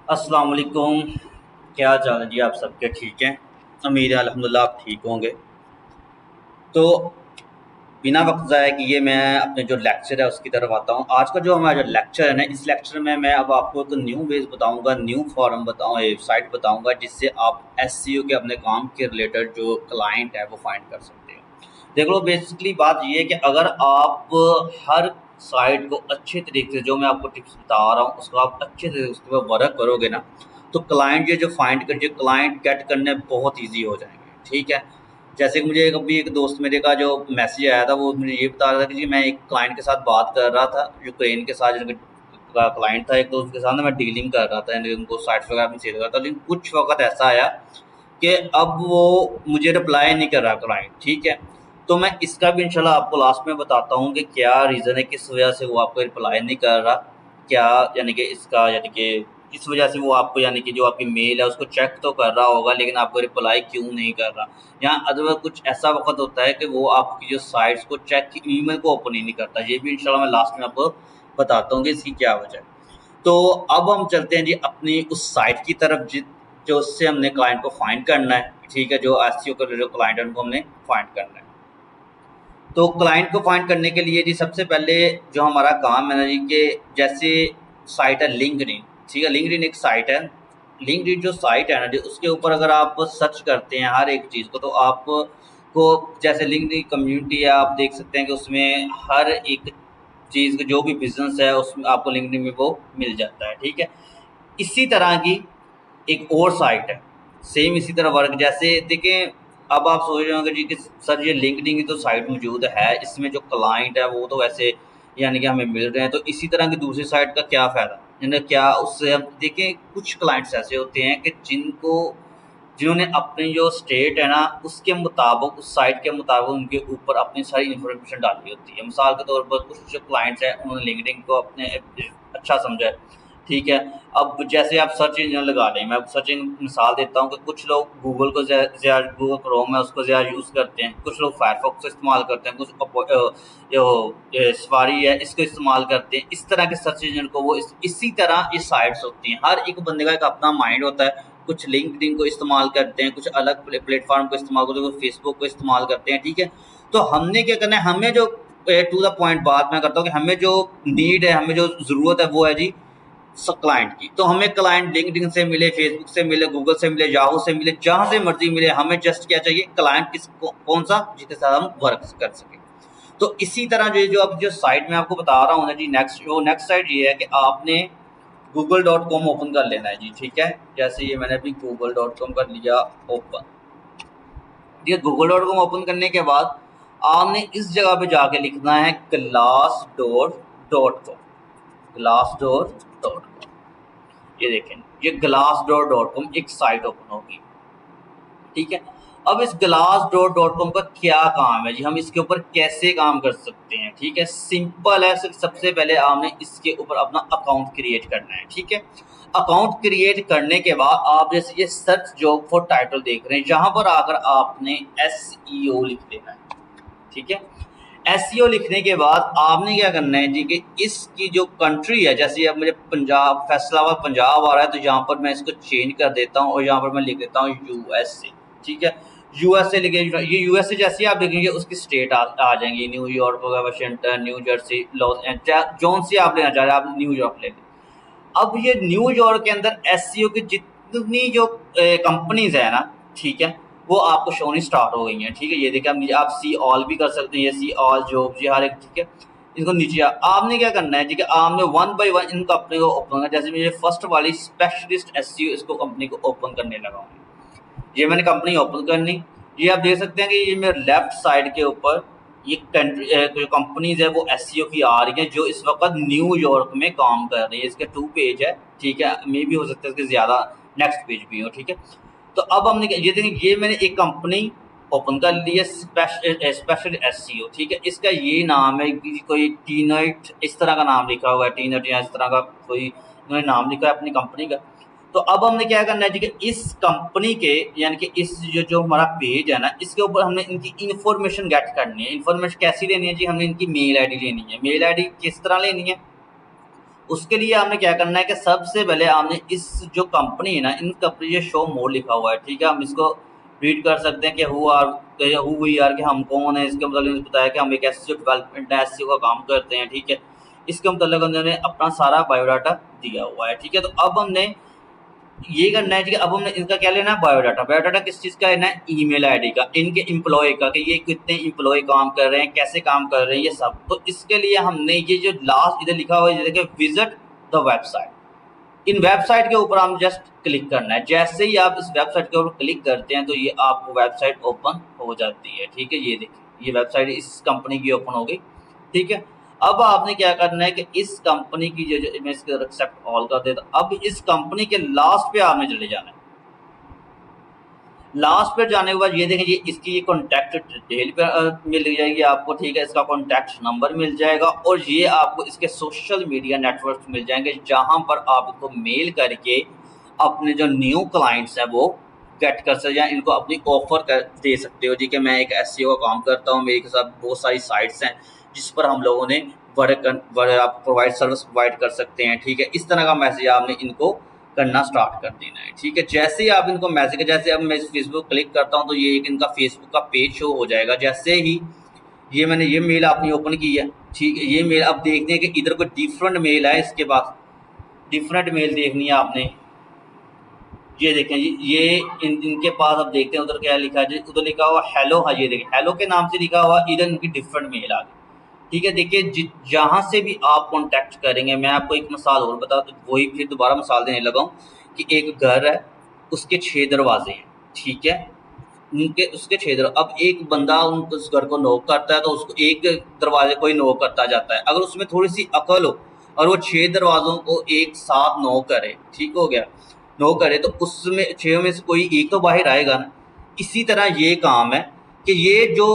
अस्सलाम वालेकुम। क्या हाल चाल है जी? आप सबके ठीक हैं? उम्मीद है अल्हम्दुलिल्लाह आप ठीक होंगे। तो बिना वक्त ज़ाया किए मैं अपने जो लेक्चर है उसकी तरफ आता हूँ। आज का जो हमारा जो लेक्चर है ना, इस लेक्चर में मैं अब आपको एक न्यू वेज़ बताऊँगा, न्यू फॉर्म बताऊँ साइट बताऊँगा जिससे आप एसईओ के अपने काम के रिलेटेड जो क्लाइंट है वो फाइंड कर सकते हैं। देख लो, बेसिकली बात ये है कि अगर आप हर साइट को अच्छे तरीके से, जो मैं आपको टिप्स बता रहा हूँ उसको आप अच्छे से उसके ऊपर वर्क करोगे ना, तो क्लाइंट ये जो फाइंड कर, जो क्लाइंट गेट करने बहुत ईजी हो जाएंगे। ठीक है, जैसे कि मुझे अभी एक दोस्त मेरे का जो मैसेज आया था, वो मुझे ये बता रहा था कि जी मैं एक क्लाइंट के साथ बात कर रहा था, यूक्रेन के साथ जिनका क्लाइंट था एक, तो उसके साथ ना मैं डीलिंग कर रहा था, यानी उनको साइट्स वगैरह में सेल कर रहा था। लेकिन कुछ वक्त ऐसा आया कि अब वो मुझे रिप्लाई नहीं कर रहा क्लाइंट। ठीक है, तो मैं इसका भी इंशाल्लाह आपको लास्ट में बताता हूँ कि क्या रीज़न है, किस वजह से वो आपको रिप्लाई नहीं कर रहा, क्या यानी कि इसका, यानी कि किस वजह से वो आपको, यानी कि जो आपकी मेल है उसको चेक तो कर रहा होगा लेकिन आपको रिप्लाई क्यों नहीं कर रहा। यहाँ अदरवाइज कुछ ऐसा वक्त होता है कि वो आपकी जो साइट्स को चेक की ईमेल को ओपन ही नहीं करता। ये भी इंशाल्लाह मैं लास्ट में आपको बताता हूँ कि इसकी क्या वजह है। तो अब हम चलते हैं जी अपनी उस साइट की तरफ जो उससे हमने क्लाइंट को फाइंड करना है। ठीक है, जो एसईओ का जो क्लाइंट है उनको हमने फाइंड करना है। तो क्लाइंट को फाइंड करने के लिए जी सबसे पहले जो हमारा काम है ना जी, कि जैसे साइट है लिंक्डइन। ठीक है, लिंक्डइन एक साइट है। लिंक्डइन जो साइट है ना जी, उसके ऊपर अगर आप सर्च करते हैं हर एक चीज़ को, तो आपको जैसे लिंक्डइन कम्युनिटी है, आप देख सकते हैं कि उसमें हर एक चीज़ का जो भी बिजनेस है उसमें आपको लिंक्डइन में वो मिल जाता है। ठीक है, इसी तरह की एक और साइट है, सेम इसी तरह वर्क, जैसे देखें। अब आप सोच रहे होंगे जी कि सर ये लिंक्डइन की तो साइट मौजूद है, इसमें जो क्लाइंट है वो तो वैसे यानी कि हमें मिल रहे हैं, तो इसी तरह की दूसरी साइट का क्या फ़ायदा, यानी क्या उससे हम देखें। कुछ क्लाइंट्स ऐसे होते हैं कि जिन्होंने अपनी जो स्टेट है ना उसके मुताबिक, उस साइट के मुताबिक उनके ऊपर अपनी सारी इन्फॉर्मेशन डाली होती है। मिसाल के तौर पर कुछ जो क्लाइंट्स हैं उन्होंने लिंक्डइन को अपने अच्छा समझा है। ठीक है, अब जैसे आप सर्च इंजन लगा लें, मैं सर्चिंग मिसाल देता हूँ कि कुछ लोग गूगल को ज़्यादा, गूगल क्रोम है उसको ज़्यादा यूज़ करते हैं, कुछ लोग फायरफॉक्स इस्तेमाल करते हैं, कुछ जो सफारी है इसको इस्तेमाल करते हैं। इस तरह के सर्च इंजन को वो इसी तरह ये साइट्स होती हैं। हर एक बंदे का एक अपना माइंड होता है। कुछ लिंक्डइन को इस्तेमाल करते हैं, कुछ अलग प्लेटफॉर्म को इस्तेमाल करते हैं, कुछ फेसबुक को इस्तेमाल करते हैं। ठीक है, तो हमने क्या करना है, हमें जो टू द पॉइंट बात मैं करता हूँ कि हमें जो नीड है, हमें जो ज़रूरत है वो है जी क्लाइंट की। तो हमें क्लाइंट लिंक्डइन से मिले, फेसबुक से मिले, गूगल से मिले, याहू से मिले, जहाँ से मर्जी मिले, हमें जस्ट क्या चाहिए, क्लाइंट कौन सा जिसके साथ हम वर्क कर सकें। तो इसी तरह जो अब जो साइट मैं आपको बता रहा हूँ ना जी, नेक्स्ट साइट ये है कि आपने google.com ओपन कर लेना है जी। ठीक है, जैसे ये मैंने अभी google.com कर लिया ओपन। ठीक है, google.com ओपन करने के बाद आपने इस जगह पे जाके लिखना है glassdoor.com। glassdoor.com, ये देखें, ये glassdoor.com एक साइट ओपन होगी। ठीक है, अब इस glassdoor.com का क्या काम है जी, हम इसके ऊपर कैसे काम कर सकते हैं। ठीक है, सिंपल है। सबसे पहले आपने इसके ऊपर अपना अकाउंट क्रिएट करना है। ठीक है, अकाउंट क्रिएट करने के बाद आप जैसे ये सर्च जॉब फॉर टाइटल देख रहे हैं, जहां पर आकर आपने एसईओ लिख देना है। ठीक है, एसईओ लिखने के बाद आपने क्या करना है जी, कि इसकी जो कंट्री है, जैसे अब मुझे पंजाब, फैसलाबाद पंजाब आ रहा है, तो यहाँ पर मैं इसको चेंज कर देता हूँ और यहाँ पर मैं लिख देता हूँ यूएसए। ठीक है, यूएसए लिखे, ये यूएसए जैसे आप देखेंगे उसकी स्टेट आ जाएंगी, New York, Washington, new Jersey, Los Angeles, जौन सी आप लेना चाह रहे हैं आप न्यूयॉर्क ले लें। अब ये न्यूयॉर्क के अंदर एसईओ की जितनी जो कंपनीज है ना, ठीक है, वो आपको शोनी स्टार्ट हो गई हैं। ठीक है, ये देखिए, आप सी ऑल भी कर सकते हैं, ये सी ऑल जॉब जी हर एक। ठीक है, इसको नीचे आपने क्या करना है, ठीक है, आपने one by one in company को ओपन करना। जैसे मुझे फर्स्ट वाली स्पेशलिस्ट एसईओ, इसको कंपनी को ओपन करने लगा हूँ। ये मैंने कंपनी ओपन करनी, ये आप देख सकते हैं कि ये मेरे लेफ्ट साइड के ऊपर ये जो कंपनीज है वो एसईओ की आ रही हैं, जो इस वक्त न्यूयॉर्क में काम कर रही है। इसके 2 पेज है। ठीक है, मे भी हो सकता है इसके ज़्यादा नेक्स्ट पेज भी हो। ठीक है, तो अब हमने ये देखें, ये मैंने एक कंपनी ओपन कर ली है, स्पेशल एसईओ। ठीक है, इसका ये नाम है कि कोई टीनट, इस तरह का नाम लिखा हुआ है, टीनट या इस तरह का कोई इन्होंने नाम लिखा है अपनी कंपनी का। तो अब हमने क्या करना है जी, कि इस कंपनी के, यानी कि इस जो हमारा पेज है ना, इसके ऊपर हमने इनकी इन्फॉर्मेशन गेट करनी है। इन्फॉर्मेशन कैसी लेनी है जी, हमने इनकी मेल आईडी लेनी है। मेल आईडी किस तरह लेनी है, उसके लिए आपने क्या करना है कि सबसे पहले आपने इस जो कंपनी है ना, इन कंपनी ये शो मोर लिखा हुआ है, ठीक है, हम इसको रीड कर सकते हैं कि हु वी आर, कि हम कौन है। इसके मतलब बताया कि हम एक एसईओ डेवलपमेंट है, एसईओ का काम करते हैं, ठीक है। इसके मतलब उन्होंने अपना सारा बायोडाटा दिया हुआ है, ठीक है। तो अब हमने ये करना है, ठीक है। अब हमने इनका क्या लेना है, बायोडाटा। बायोडाटा किस चीज़ का लेना है, ईमेल आईडी का, इनके एम्प्लॉय का, कि ये कितने एम्प्लॉय काम कर रहे हैं, कैसे काम कर रहे हैं, ये सब। तो इसके लिए हमने ये जो लास्ट इधर लिखा हुआ है, देखिए visit the website, in website के ऊपर हम जस्ट क्लिक करना है। जैसे ही आप इस वेबसाइट के ऊपर क्लिक करते हैं तो ये आपको वेबसाइट ओपन हो जाती है, ठीक है। ये देखिए, ये वेबसाइट इस कंपनी की ओपन हो गई, ठीक है। अब आपने क्या करना है कि इस कंपनी की जो मैं इसके एक्सेप्ट ऑल कर देता, अब इस कंपनी के लास्ट पे आपने चले जाना है। लास्ट पे जाने के बाद ये देखें, ये इसकी ये कॉन्टैक्ट डिटेल पे मिल जाएगी आपको, ठीक है। इसका कॉन्टैक्ट नंबर मिल जाएगा और ये आपको इसके सोशल मीडिया नेटवर्क मिल जाएंगे, जहां पर आप इसको मेल करके अपने जो न्यू क्लाइंट्स हैं वो गेट कर सकते हैं, इनको अपनी ऑफर कर दे सकते हो, ठीक है। मैं एक एसईओ का काम करता हूँ, मेरे साथ बहुत सारी साइट्स हैं जिस पर हम लोगों ने आप प्रोवाइड सर्विस प्रोवाइड कर सकते हैं, ठीक है। इस तरह का मैसेज आपने इनको करना स्टार्ट कर देना है, ठीक है। जैसे ही आप इनको मैसेज, जैसे अब मैं फेसबुक क्लिक करता हूँ तो ये एक इनका फेसबुक का पेज शो हो जाएगा। जैसे ही ये मैंने ये मेल आपने ओपन की है, ठीक है, ये मेल अब देखते हैं कि इधर कोई डिफरेंट मेल है, इसके पास डिफरेंट मेल देखनी है आपने। ये देखें जी, ये इनके पास अब देखते हैं उधर क्या लिखा है जी, उधर लिखा हुआ हेलो, हाँ ये देखें हेलो के नाम से लिखा हुआ, इधर इनकी डिफरेंट मेल आ गई, ठीक है। देखिए जहाँ से भी आप कांटेक्ट करेंगे, मैं आपको एक मिसाल और बता तो वही फिर दोबारा मिसाल देने लगा हूँ कि एक घर है, उसके 6 दरवाजे हैं, ठीक है। उनके उसके 6 दरवाजे, अब एक बंदा उस घर को नॉक करता है तो उसको एक दरवाजे को ही नॉक करता जाता है। अगर उसमें थोड़ी सी अकल हो और वो 6 दरवाजों को एक साथ नॉक करे, ठीक हो गया, नॉक करे, तो उसमें 6 में से कोई एक तो बाहर आएगा ना। इसी तरह ये काम है कि ये जो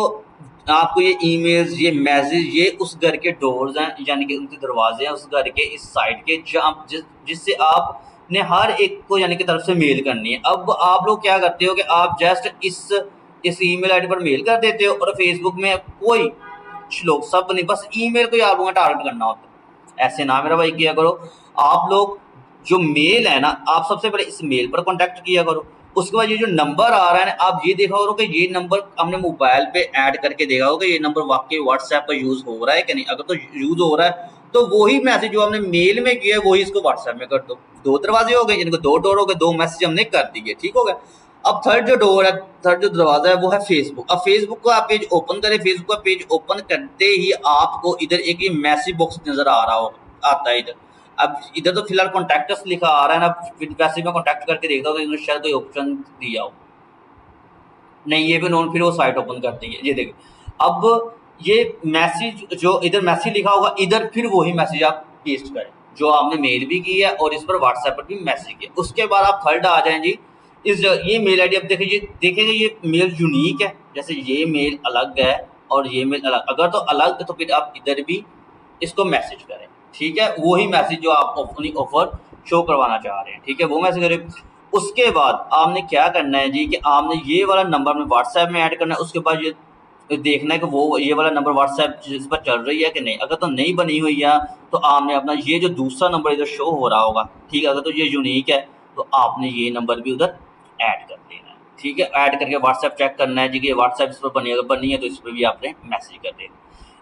आपको ये ईमेल्स, ये मैसेज, ये उस घर के डोर्स हैं, यानी कि उनके दरवाजे हैं उस घर के इस साइड के, जहाँ जिससे आपने हर एक को यानी कि तरफ से मेल करनी है। अब आप लोग क्या करते हो कि आप जस्ट इस ईमेल आईडी पर मेल कर देते हो, और फेसबुक में कोई कुछ लोग, सब नहीं, बस ईमेल को ही आप लोगों का टारगेट करना होता है। ऐसे ना मेरा भाई किया करो। आप लोग जो मेल है ना, आप सबसे पहले इस मेल पर कॉन्टैक्ट किया करो। उसके बाद ये जो नंबर आ रहा है ना, आप ये देखा करो कि ये नंबर हमने मोबाइल पे ऐड करके देखा होगा, ये नंबर वाकई व्हाट्सएप पर यूज़ हो रहा है कि नहीं। अगर तो यूज़ हो रहा है तो वही मैसेज जो हमने मेल में किया है वही इसको व्हाट्सएप में कर दो। 2 दरवाजे हो गए, जिनको 2 डोर हो गए, 2 मैसेज हमने कर दिए, ठीक हो गया। अब थर्ड जो डोर है, थर्ड जो दरवाजा है वो है फेसबुक। अब फेसबुक का आप पेज ओपन करें, फेसबुक का पेज ओपन करते ही आपको इधर एक ये मैसेज बॉक्स नजर आ रहा हो, आता है इधर। अब इधर तो फिलहाल कॉन्टैक्ट्स लिखा आ रहा है ना, फिर वैसे मैं कॉन्टैक्ट करके देखता हूँ तो इन्होंने शायद कोई ऑप्शन दिया हो, नहीं ये भी उन्होंने फिर वो साइट ओपन कर दी है। ये देखिए, अब ये मैसेज जो इधर मैसेज लिखा होगा, इधर फिर वही मैसेज आप पेस्ट करें जो आपने मेल भी की है और इस पर व्हाट्सएप पर भी मैसेज किया। उसके बाद आप थर्ड आ जाएं जी, ये मेल आईडी। अब देखिए ये मेल यूनिक है, जैसे ये मेल अलग है और ये मेल अलग, अगर तो अलग तो फिर आप इधर भी इसको मैसेज करें, ठीक है। वही मैसेज जो आप अपनी ऑफर शो करवाना चाह रहे हैं, ठीक है, वो मैसेज करें। उसके बाद आपने क्या करना है जी, कि आपने ये वाला नंबर में व्हाट्सएप में ऐड करना है। उसके बाद ये देखना है कि वो ये वाला नंबर व्हाट्सएप जिस पर चल रही है कि नहीं। अगर तो नहीं बनी हुई है तो आपने अपना ये जो दूसरा नंबर इधर शो हो रहा होगा, ठीक है, अगर तो ये यूनिक है तो आपने ये नंबर भी उधर ऐड कर देना है, ठीक है। ऐड करके व्हाट्सएप चेक करना है जी कि व्हाट्सएप इस पर बनी, अगर बनी है तो इस पर भी आपने मैसेज कर देना।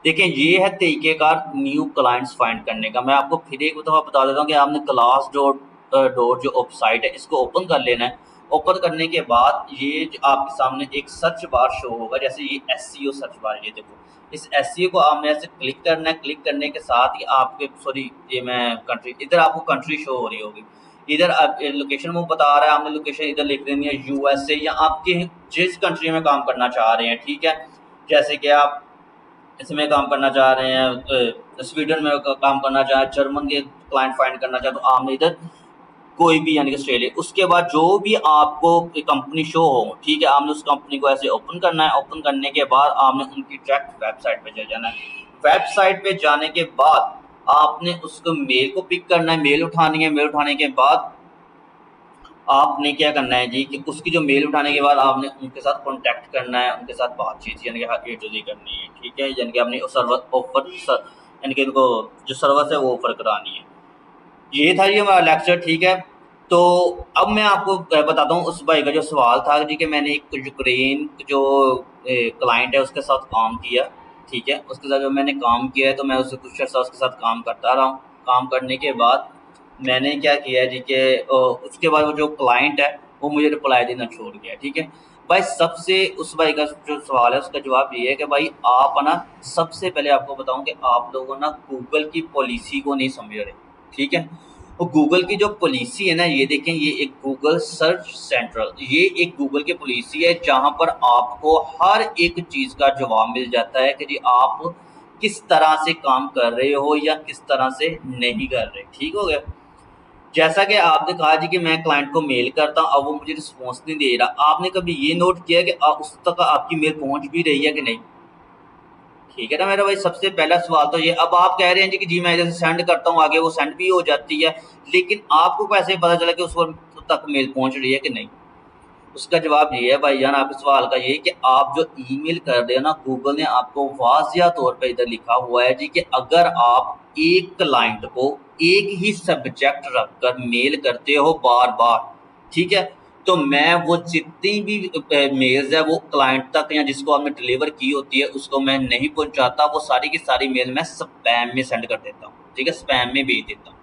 देखिए ये है तरीक़ेकार न्यू क्लाइंट्स फाइंड करने का। मैं आपको फिर एक दफ़ा बता देता हूँ कि आपने क्लास डॉट जो वेबसाइट है इसको ओपन कर लेना है। ओपन करने के बाद ये जो आपके सामने एक सर्च बार शो होगा, जैसे ये एसईओ सर्च बार, ये देखो, इस एसईओ को आपने ऐसे क्लिक करना है। क्लिक करने के साथ ही आपके ये मैं कंट्री, इधर आपको कंट्री शो हो रही होगी। इधर आप लोकेशन वो बता रहा है, आपने लोकेशन इधर लिख देनी है यूएसए, या आपके जिस कंट्री में काम करना चाह रहे हैं, ठीक है। जैसे कि आप इसमें काम करना चाह रहे हैं, स्वीडन में काम करना चाह रहे हैं, जर्मन के क्लाइंट फाइंड करना चाहे तो आपने इधर कोई भी यानी कि ऑस्ट्रेलिया। उसके बाद जो भी आपको कंपनी शो हो, ठीक है, आपने उस कंपनी को ऐसे ओपन करना है। ओपन करने के बाद आपने उनकी डायरेक्ट वेबसाइट पे चले जाना है। वेबसाइट पे जाने के बाद आपने उसको मेल को पिक करना है, मेल उठानी है। मेल उठाने के बाद आपने क्या करना है जी, कि उसकी जो मेल उठाने के बाद आपने उनके साथ कॉन्टैक्ट करना है, उनके साथ बातचीत यानी कि ए टू ज़ेड करनी है, ठीक है। यानी कि आपने सर्वर ऑफर यानी कि उनको जो सर्विस है वो ऑफर करानी है। ये था जी हमारा लेक्चर, ठीक है। तो अब मैं आपको बताता हूँ उस भाई का जो सवाल था जी, कि मैंने एक यूक्रेन जो क्लाइंट है उसके साथ काम किया, ठीक है। उसके साथ जो मैंने काम किया है, तो मैं उससे कुछ अर्सा उसके साथ काम करता रहा हूँ। काम करने के बाद मैंने क्या किया है जी, कि उसके बाद वो जो क्लाइंट है वो मुझे रिप्लाई देना छोड़ गया, ठीक है। भाई सबसे उस भाई का जो सवाल है उसका जवाब ये है कि भाई आप ना, सबसे पहले आपको बताऊं कि आप लोगों ना गूगल की पॉलिसी को नहीं समझ रहे, ठीक है। तो गूगल की जो पॉलिसी है ना, ये देखें, ये एक गूगल सर्च सेंट्रल, ये एक गूगल की पॉलिसी है जहां पर आपको हर एक चीज़ का जवाब मिल जाता है कि जी आप किस तरह से काम कर रहे हो या किस तरह से नहीं कर रहे, ठीक हो गया। जैसा कि आपने कहा जी कि मैं क्लाइंट को मेल करता हूँ, अब वो मुझे रिस्पॉन्स नहीं दे रहा, आपने कभी ये नोट किया कि उस तक आपकी मेल पहुंच भी रही है कि नहीं, ठीक है ना मेरा भाई। सबसे पहला सवाल तो ये। अब आप कह रहे हैं जी कि जी मैं जैसे सेंड करता हूँ आगे वो सेंड भी हो जाती है, लेकिन आपको कैसे पता चला कि उस पर तक मेल पहुंच रही है कि नहीं। उसका जवाब ये है भाईजान, आपके सवाल का ये कि आप जो ईमेल कर रहे हो ना, गूगल ने आपको वाज़िया तौर पे इधर लिखा हुआ है जी कि अगर आप एक क्लाइंट को एक ही सब्जेक्ट रखकर मेल करते हो बार बार, ठीक है, तो मैं वो जितनी भी मेल्स है वो क्लाइंट तक या जिसको आपने डिलीवर की होती है उसको मैं नहीं पहुंचाता, वो सारी की सारी मेल मैं स्पैम में सेंड कर देता हूँ, ठीक है, स्पैम में भेज देता हूँ,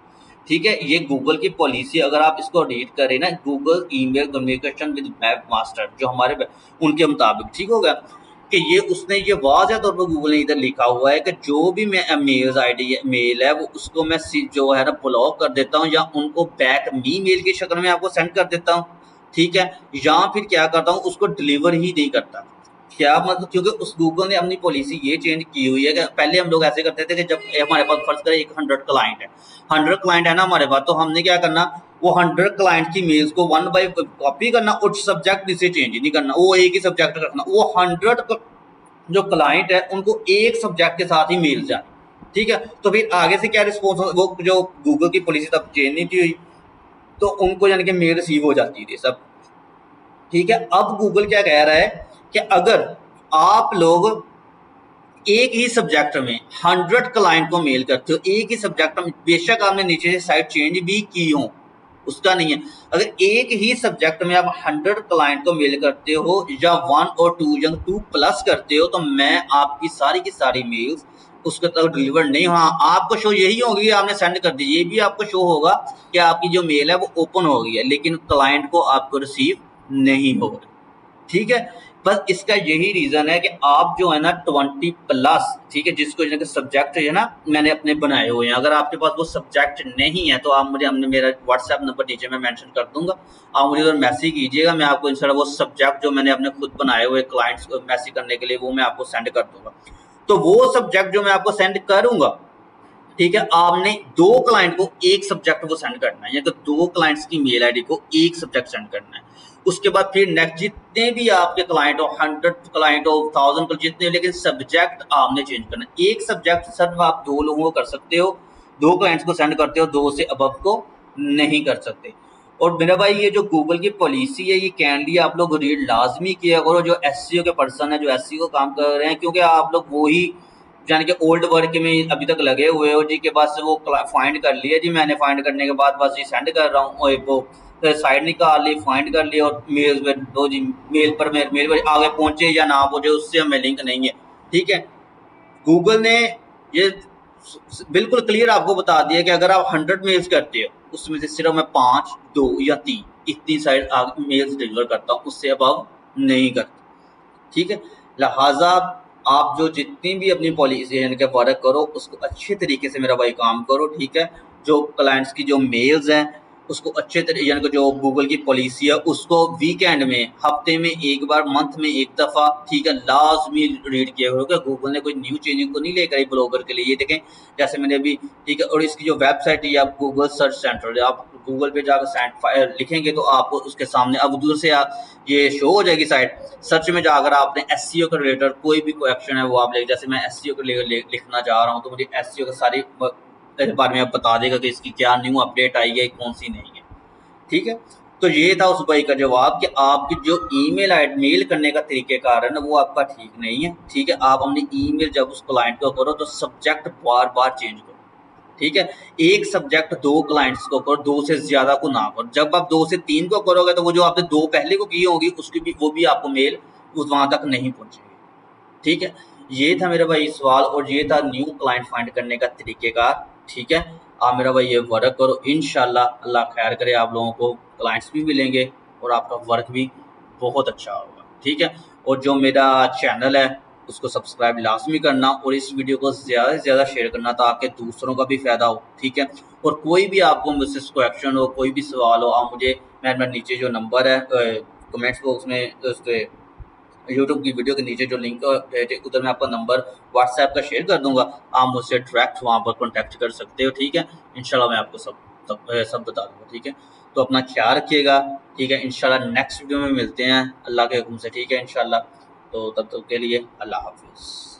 ठीक है। ये गूगल की पॉलिसी, अगर आप इसको रीड करें ना, Google email communication with web master जो हमारे उनके मुताबिक, ठीक होगा, कि ये उसने ये वाज़ह तौर पर गूगल ने इधर लिखा हुआ है कि जो भी मैं मेल्स आईडी मेल है वो उसको मैं जो है ना ब्लॉक कर देता हूँ, या उनको बैक मी मेल की शक्ल में आपको सेंड कर देता हूँ, ठीक है। या फिर क्या करता हूँ, उसको डिलीवर ही नहीं करता। क्या मतलब, क्योंकि उस गूगल ने अपनी पॉलिसी ये चेंज की हुई है कि पहले हम लोग ऐसे करते थे कि जब हमारे पास फर्ज करें एक 100 क्लाइंट है, 100 क्लाइंट है ना हमारे पास, तो हमने क्या करना, वो 100 क्लाइंट की मेल्स को वन बाई कॉपी करना और सब्जेक्ट इसे चेंज नहीं करना, वो एक ही सब्जेक्ट रखना, वो 100 जो क्लाइंट है उनको एक सब्जेक्ट के साथ ही मेल जाए, ठीक है। तो फिर आगे से क्या रिस्पॉन्स, वो जो गूगल की पॉलिसी तब चेंज नहीं की हुई, तो उनको यानी कि मेल रिसीव हो जाती थी सब, ठीक है। अब गूगल क्या कह रहा है कि अगर आप लोग एक ही सब्जेक्ट में 100 क्लाइंट को मेल करते हो, एक ही सब्जेक्ट में, बेशक आपने नीचे से साइट चेंज भी की हो, उसका नहीं है, अगर एक ही सब्जेक्ट में आप 100 क्लाइंट को मेल करते हो या 1 और 2 या 2+ करते हो, तो मैं आपकी सारी की सारी मेल्स उसके तक डिलीवर नहीं, हाँ आपको शो यही होगी, आपने सेंड कर दी, ये भी आपको शो होगा कि आपकी जो मेल है वो ओपन हो गई है, लेकिन क्लाइंट को आपको रिसीव नहीं होगा, ठीक है। बस इसका यही रीजन है कि आप जो है ना 20+, ठीक है, जिसको सब्जेक्ट है ना मैंने अपने बनाए हुए हैं, अगर आपके पास वो सब्जेक्ट नहीं है तो आप मुझे, हमने मेरा व्हाट्सएप नंबर नीचे मैं मेंशन कर दूंगा, आप मुझे अगर मैसेज कीजिएगा, मैं आपको इंस्टेंट वो सब्जेक्ट जो मैंने अपने खुद बनाए हुए क्लाइंट्स को मैसेज करने के लिए वो मैं आपको सेंड कर दूंगा। तो वो सब्जेक्ट जो मैं आपको सेंड करूंगा, ठीक है, आपने 2 क्लाइंट को एक सब्जेक्ट को सेंड करना है, या तो 2 क्लाइंट्स की मेल आईडी को एक सब्जेक्ट सेंड करना है। उसके बाद फिर नेक्स्ट जितने भी आपके क्लाइंट हो, 100 क्लाइंट हो, 1000 को जितने, लेकिन सब्जेक्ट आपने चेंज करना है। एक सब्जेक्ट सिर्फ आप 2 लोगों को कर सकते हो, 2 क्लाइंट्स को सेंड करते हो, 2 से अबव को नहीं कर सकते। और मेरा भाई ये जो गूगल की पॉलिसी है ये कैंडली आप लोग रीड लाजमी किया करो, जो एससीओ के पर्सन है, जो एससीओ काम कर रहे हैं, क्योंकि आप लोग वही यानी कि ओल्ड वर्क में अभी तक लगे हुए हो जी, के बस वो फाइंड कर लिया जी, मैंने फाइंड करने के बाद बस ये सेंड कर रहा हूँ, वो साइड निकाल ली, फाइंड कर लिया और मेल पे दो जी, मेल पर आगे पहुंचे या ना पहुंचे उससे हमें लिंक नहीं है, ठीक है। गूगल ने ये बिल्कुल क्लियर आपको बता दिया कि अगर आप 100 मेल्स करते हो उसमें से सिर्फ मैं 5, 2 या 3 इतनी साइड मेल्स डिलीवर करता हूँ, उससे अब नहीं करता, ठीक है। लिहाजा आप जो जितनी भी अपनी पॉलिसी यानी कि वर्क करो उसको अच्छे तरीके से मेरा भाई काम करो, ठीक है। जो क्लाइंट्स की जो मेल्स हैं उसको अच्छे तरीके, यानी कि जो गूगल की पॉलिसी है उसको वीकेंड में, हफ्ते में एक बार, मंथ में एक दफ़ा, ठीक है, लाजमी रीड किया करो कि गूगल ने कोई न्यू चेंजिंग को नहीं लेकर आई ब्लॉगर के लिए, ये देखें जैसे मैंने अभी, ठीक है। और इसकी जो वेबसाइट है आप गूगल सर्च सेंटर, आप गूगल पे जाकर लिखेंगे तो आपको उसके सामने अब दूर से ये शो हो जाएगी साइट। सर्च में जाकर आपने एससीओ के रिलेटेड कोई भी क्वेश्चन है वो आप ले, जैसे मैं एससीओ के लिए लिखना चाह रहा हूँ तो मुझे एससीओ का सारी बारे में आप बता देगा कि इसकी क्या न्यू अपडेट आई है, कौन सी नहीं है, ठीक है। तो ये था उस भाई का जवाब कि आपकी जो ईमेल मेल करने का तरीक़ेकार है ना वो आपका ठीक नहीं है, ठीक है। आप अपनी ईमेल जब उस क्लाइंट को करो तो सब्जेक्ट बार बार चेंज करो, ठीक है। एक सब्जेक्ट 2 क्लाइंट्स को करो, 2 से ज़्यादा को ना करो। जब आप 2 से 3 को करोगे तो वो जो आपने 2 पहले को की होगी उसकी भी वो भी आपको मेल उस वहाँ तक नहीं पहुँचेगी। ठीक है, ये था मेरे भाई सवाल और ये था न्यू क्लाइंट फाइंड करने का तरीक़ेकार। ठीक है, आप मेरा भाई ये वर्क करो, इंशाल्लाह अल्लाह खैर करे, आप लोगों को क्लाइंट्स भी मिलेंगे और आपका वर्क भी बहुत अच्छा होगा। ठीक है, और जो मेरा चैनल है उसको सब्सक्राइब लाजमी करना और इस वीडियो को ज़्यादा से ज़्यादा शेयर करना ताकि दूसरों का भी फ़ायदा हो। ठीक है, और कोई भी आपको मुझसे क्वेश्चन हो, कोई भी सवाल हो, आप मुझे मैं नीचे जो नंबर है कमेंट्स बॉक्स में यूट्यूब की वीडियो के नीचे जो लिंक है उधर मैं आपका नंबर व्हाट्सएप का शेयर कर दूंगा, आप मुझसे डायरेक्ट वहाँ पर कॉन्टैक्ट कर सकते हो। ठीक है, इंशाल्लाह मैं आपको सब बता दूंगा। ठीक है, तो अपना ख्याल रखिएगा। ठीक है, इंशाल्लाह नेक्स्ट वीडियो में मिलते हैं अल्लाह के हुक्म से। ठीक है, इंशाल्लाह, तो तब तक के लिए अल्लाह हाफिज़।